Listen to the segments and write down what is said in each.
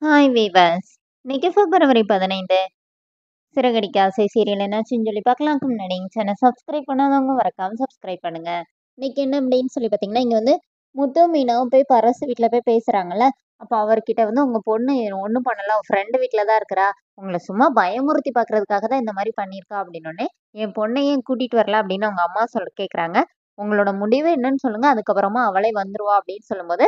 Hi viewers. இன்னைக்கு பிப்ரவரி 15 சிறகடிக்க ஆசை serial என்னாச்சுன்னு சொல்லி பார்க்கலாம்க்கு முன்னாடி சேனல் சப்ஸ்கிரைப் பண்ணாதவங்க மறக்காம சப்ஸ்கிரைப் பண்ணுங்க. இன்னைக்கு என்ன அப்படின்னு சொல்லி பார்த்தீங்கன்னா, இங்கே வந்து முத்து மீனாவும் போய் பரசு வீட்டில் போய் பேசுகிறாங்கல்ல. அப்போ அவர்கிட்ட வந்து உங்கள் பொண்ணு ஒன்றும் பண்ணல, உன் ஃப்ரெண்டு வீட்டில் தான் இருக்கிறா, உங்களை சும்மா பயமுறுத்தி பார்க்கறதுக்காக தான் இந்த மாதிரி பண்ணியிருக்கா அப்படின்னோடனே, என் பொண்ணையும் கூட்டிகிட்டு வரல அப்படின்னு அவங்க அம்மா கேட்குறாங்க. உங்களோட முடிவு என்னன்னு சொல்லுங்க, அதுக்கப்புறமா அவளே வந்துருவா அப்படின்னு சொல்லும்போது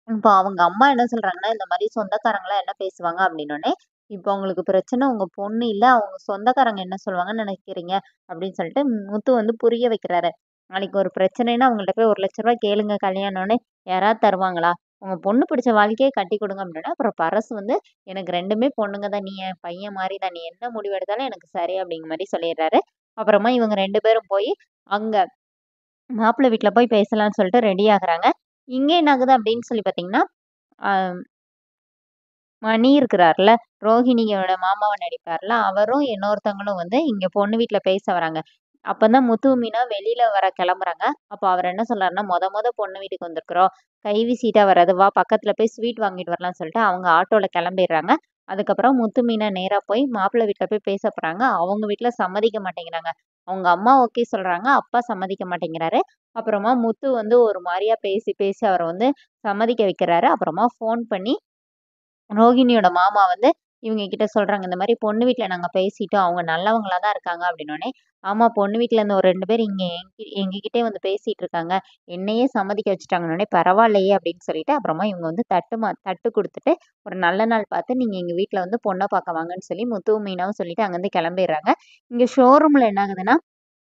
இப்போ அவங்க அம்மா என்ன சொல்றாங்கன்னா, இந்த மாரி சொந்தக்காரங்கலாம் என்ன பேசுவாங்க அப்படின்னோனே, இப்போ உங்களுக்கு பிரச்சனை உங்க பொண்ணு இல்ல, அவங்க சொந்தக்காரங்க என்ன சொல்லுவாங்கன்னு நினைக்கிறீங்க? அப்படின்னு சொல்லிட்டு முத்து வந்து புரிய வைக்கிறாரு. நாளைக்கு ஒரு பிரச்சனைன்னா அவங்கள்ட்ட போய் ரூ. 1,00,000 கேளுங்க கல்யாணம்னு, யாராவது தருவாங்களா? உங்க பொண்ணு பிடிச்ச வாழ்க்கைய கட்டி கொடுங்க அப்படின்னா, அப்புறம் பரசு வந்து எனக்கு 2மே பொண்ணுங்க தான். நீ என் பையன் மாரி தான். நீ என்ன முடிவு எடுத்தாலும் எனக்கு சரி அப்படிங்கிற மாரி சொல்லிடுறாரு. அப்புறமா இவங்க 2 பேரும் போய் அங்க மாப்பிள்ளை வீட்ல போய் பேசலாம்னு சொல்லிட்டு ரெடி ஆகுறாங்க. இங்க என்ன ஆகுது அப்படின்னு சொல்லி பார்த்தீங்கன்னா, அ மணி இருக்கிறார்ல, ரோஹிணியோட மாமாவா நடிப்பார்ல, அவரும் இன்னொருத்தவங்களும் வந்து இங்க பொண்ணு வீட்ல பேச வராங்க. அப்பதான் முத்து, மீனா வெளியில கிளம்புறாங்க. அப்ப அவர் என்ன சொல்றாருன்னா, மொத பொண்ணு வீட்டுக்கு வந்திருக்கிறோம். கை வீசிட்டா வராது. வா பக்கத்துல போய் ஸ்வீட் வாங்கிட்டு வரலாம்னு சொல்லிட்டு அவங்க ஆட்டோல கிளம்பிடுறாங்க. அதுக்கப்புறம் முத்து, மீனா நேரா போய் மாப்பிள்ளை வீட்ல போய் பேச போறாங்க. அவங்க வீட்ல சம்மதிக்க மாட்டேங்கிறாங்க. அவங்க அம்மா ஓகே சொல்றாங்க. அப்பா சம்மதிக்க மாட்டேங்கிறாரு. அப்புறமா முத்து வந்து ஒரு மாரியா பேசி பேசி அவர வந்து சம்மதிக்க வைக்கிறாரு. அப்புறமா ஃபோன் பண்ணி ரோகிணியோட மாமா வந்து இவங்க கிட்ட சொல்றாங்க. இந்த மாரி பொண்ணு வீட்ல நாங்க பேசிட்டோம். அவங்க நல்லவங்களா தான் இருக்காங்க அப்படின்னோனே, ஆமா பொண்ணு வீட்ல இருந்து ஒரு 2 பேர் இங்க எங்ககிட்டயே வந்து பேசிட்டு இருக்காங்க. என்னையே சம்மதிக்க வச்சுட்டாங்கன்னோனே, பரவாயில்லையே அப்படின்னு சொல்லிட்டு, அப்புறமா இவங்க வந்து தட்டு குடுத்துட்டு, ஒரு நல்ல நாள் பார்த்து நீங்க எங்க வீட்ல வந்து பொண்ண பார்க்க வாங்கன்னு சொல்லி முத்துவும், மீனாவும் சொல்லிட்டு அங்கருந்து கிளம்பிடுறாங்க. இங்க ஷோரூம்ல என்ன ஆகுதுன்னா,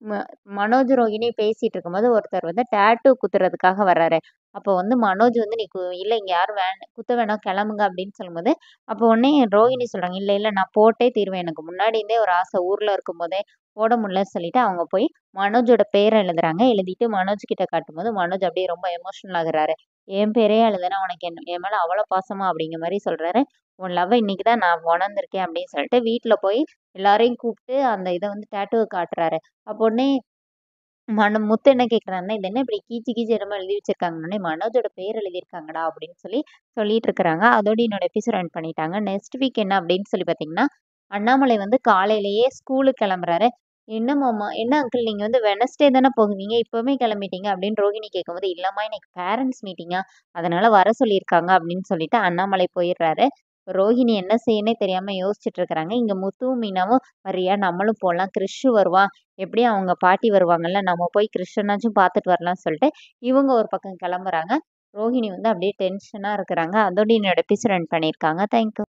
ம மனோஜ், ரோகிணி பேசிட்டு இருக்கும்போது ஒருத்தர் வந்து டாட்டூ குத்துறதுக்காக வர்றாரு. அப்போ வந்து மனோஜ் வந்து "நீ இல்ல இங்க யாரும் குத்த வேணாம் கிளம்புங்க" அப்படின்னு சொல்லும்போது, அப்போ உடனே ரோகிணி சொல்றாங்க, "இல்ல, இல்ல நான் போட்டே தீருவேன். எனக்கு முன்னாடி இருந்தே ஒரு ஆசை. ஊர்ல இருக்கும்போதே போட முடியலன்னு" சொல்லிட்டு அவங்க போய் மனோஜோட பேர எழுதுறாங்க. எழுதிட்டு மனோஜ் கிட்ட காட்டும்போது, மனோஜ் அப்படியே ரொம்ப எமோஷனல் ஆகுறாரு. "என் பேரே எழுதுனா உனக்கு என் மேல அவ்வளோ பாசமா?" அப்படிங்கிற மாரி சொல்றாரு. "உன் லவ்வ இன்னைக்கு தான் நான் உணர்ந்திருக்கேன்" அப்படின்னு சொல்லிட்டு வீட்ல போய் எல்லாரையும் கூப்பிட்டு அந்த இத வந்து டாட்டூவ காட்டுறாரு. அப்போ உடனே முத்து என்ன கேட்குறாருன்னா, "இது என்ன இப்படி கீச்சு கீச்சு என்னமோ எழுதி வச்சிருக்காங்கன்னோனே, மனோஜோட பேர் எழுதியிருக்காங்கடா" அப்படின்னு சொல்லிட்டு இருக்கிறாங்க. அதோட என்னோட எபிசோட் ரன் பண்ணிட்டாங்க. நெக்ஸ்ட் வீக் என்ன அப்படின்னு சொல்லி பார்த்தீங்கன்னா, அண்ணாமலை வந்து காலையிலேயே ஸ்கூலுக்கு கிளம்புறாரு. "என்ன மாமா என்ன அங்கிள் நீங்க வந்து வெட்னஸ்டே தானே போகுவீங்க, இப்பவே கிளம்பிட்டீங்க" அப்படின்னு ரோகிணி கேட்கும்போது, "இல்லம்மா இன்னைக்கு பேரண்ட்ஸ் மீட்டிங்கா, அதனால வர சொல்லியிருக்காங்க" அப்படின்னு சொல்லிட்டு அண்ணாமலை போயிடுறாரு. ரோஹிணி என்ன செய்யன்னே தெரியாம யோசிச்சுட்டு இருக்கிறாங்க. இங்க முத்துவும், மீனாவும் "வர்றியா நம்மளும் போலாம். கிறிஷு வருவான். எப்படியும் அவங்க பாட்டி வருவாங்கல்ல, நம்ம போய் கிருஷ்ணனாச்சும் பார்த்துட்டு வரலாம்னு" சொல்லிட்டு இவங்க ஒரு பக்கம் கிளம்புறாங்க. ரோஹிணி வந்து அப்படியே டென்ஷனா இருக்கிறாங்க. அதோட என்னோட எபிசோட் ரன் பண்ணியிருக்காங்க. தேங்க்யூ.